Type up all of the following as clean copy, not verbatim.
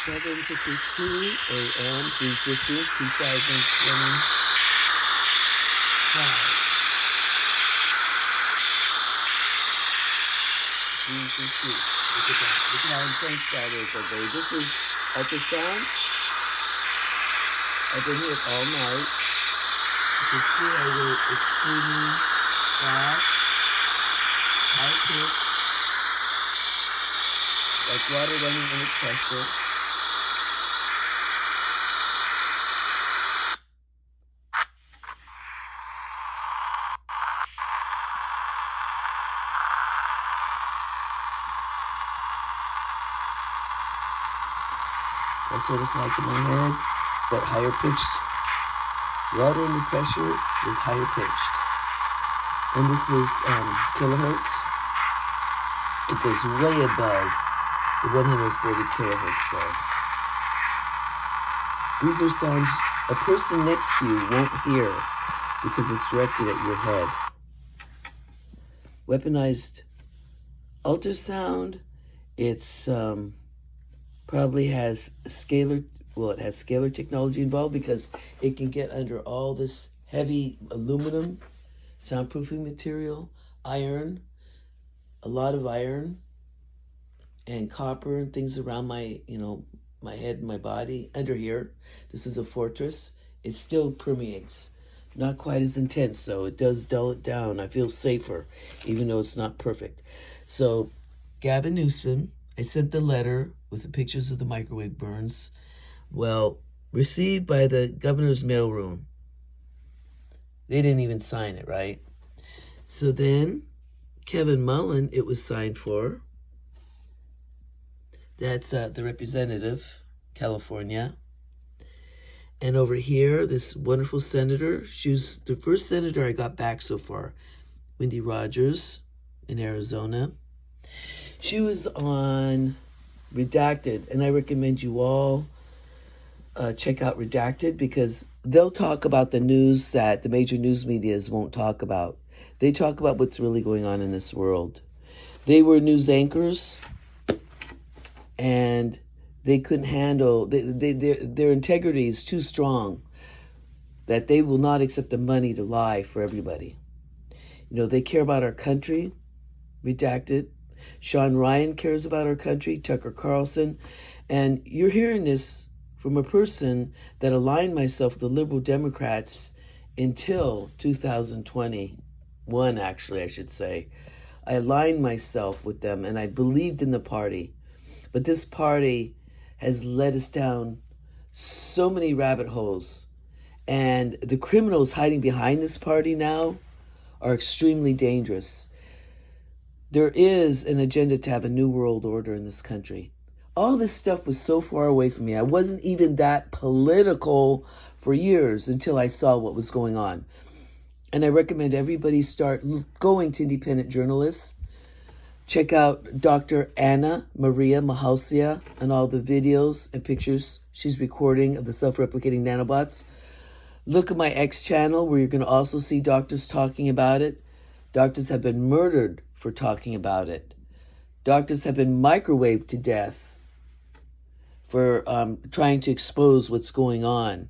7:52 a.m. June 15th, 2025. June 15th. Look at that. Look at how intense that is, okay? This is ultrasound. I've been here all night. You can see I go extremely fast, high pitch, like water running under pressure. That's what it's like in my head, but higher pitched. Water under pressure is higher pitched. And this is kilohertz. It goes way above the 140 kilohertz zone. These are sounds a person next to you won't hear because it's directed at your head. Weaponized ultrasound, it's probably has scalar, well, it has scalar technology involved because it can get under all this heavy aluminum, soundproofing material, iron, a lot of iron, and copper and things around my, my head and my body. Under here, this is a fortress. It still permeates. Not quite as intense, so it does dull it down. I feel safer, even though it's not perfect. So, Gavin Newsom, I sent the letter with the pictures of the microwave burns. Well, received by the governor's mailroom. They didn't even sign it, right? So then, Kevin Mullen, it was signed for. That's the representative, California. And over here, this wonderful senator, she was the first senator I got back so far, Wendy Rogers in Arizona. She was on Redacted, and I recommend you all check out Redacted because they'll talk about the news that the major news medias won't talk about. They talk about what's really going on in this world. They were news anchors, and they couldn't handle, their integrity is too strong that they will not accept the money to lie for everybody. They care about our country, Redacted. Shawn Ryan cares about our country, Tucker Carlson. And you're hearing this from a person that aligned myself with the liberal Democrats until 2021, actually, I should say. I aligned myself with them and I believed in the party. But this party has led us down so many rabbit holes. And the criminals hiding behind this party now are extremely dangerous. There is an agenda to have a new world order in this country. All this stuff was so far away from me. I wasn't even that political for years until I saw what was going on. And I recommend everybody start going to independent journalists. Check out Dr. Anna Maria Mahalcia and all the videos and pictures she's recording of the self-replicating nanobots. Look at my X channel where you're going to also see doctors talking about it. Doctors have been murdered for talking about it. Doctors have been microwaved to death for trying to expose what's going on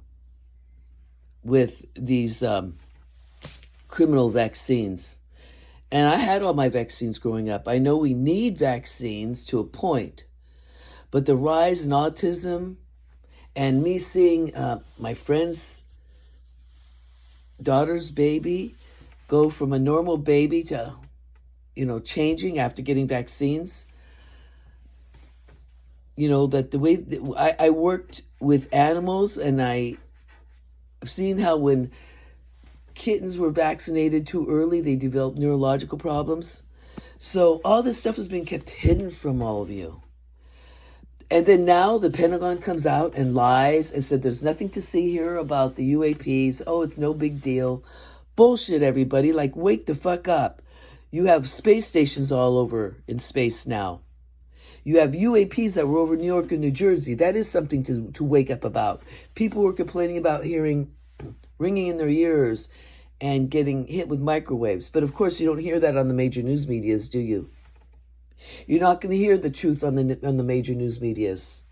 with these criminal vaccines. And I had all my vaccines growing up. I know we need vaccines to a point. But the rise in autism and me seeing my friend's daughter's baby go from a normal baby to, changing after getting vaccines. That the way that I worked with animals, and I've seen how when kittens were vaccinated too early, they developed neurological problems. So all this stuff is being kept hidden from all of you. And then now the Pentagon comes out and lies and said there's nothing to see here about the UAPs. Oh, it's no big deal. Bullshit, everybody. Like, wake the fuck up. You have space stations all over in space now. You have UAPs that were over New York and New Jersey. That is something to wake up about. People were complaining about hearing ringing in their ears and getting hit with microwaves. But of course, you don't hear that on the major news medias, do you? You're not going to hear the truth on the major news medias.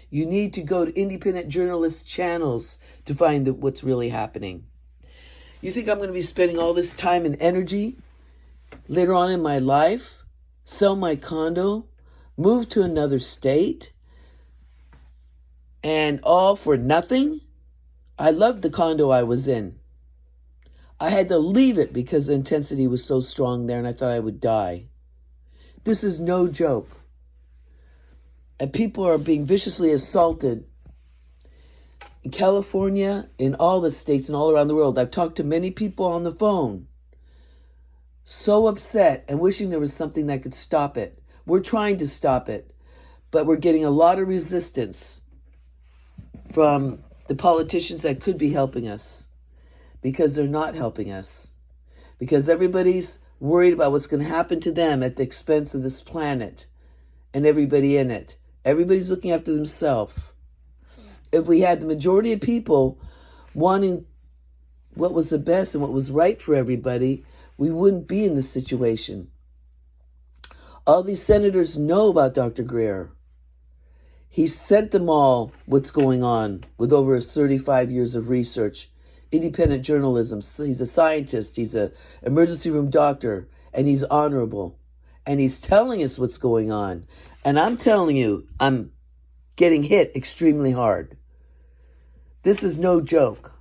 You need to go to independent journalist channels to find what's really happening. You think I'm going to be spending all this time and energy later on in my life, sell my condo, move to another state, and all for nothing? I loved the condo I was in. I had to leave it because the intensity was so strong there and I thought I would die. This is no joke. And people are being viciously assaulted in California, in all the states and all around the world. I've talked to many people on the phone, so upset and wishing there was something that could stop it. We're trying to stop it, but we're getting a lot of resistance from the politicians that could be helping us, because they're not helping us, because everybody's worried about what's going to happen to them at the expense of this planet and everybody in it. Everybody's looking after themselves. If we had the majority of people wanting what was the best and what was right for everybody, we wouldn't be in this situation. All these senators know about Dr. Greer. He sent them all what's going on with over his 35 years of research, independent journalism. He's a scientist, he's an emergency room doctor, and he's honorable. And he's telling us what's going on. And I'm telling you, I'm getting hit extremely hard. This is no joke.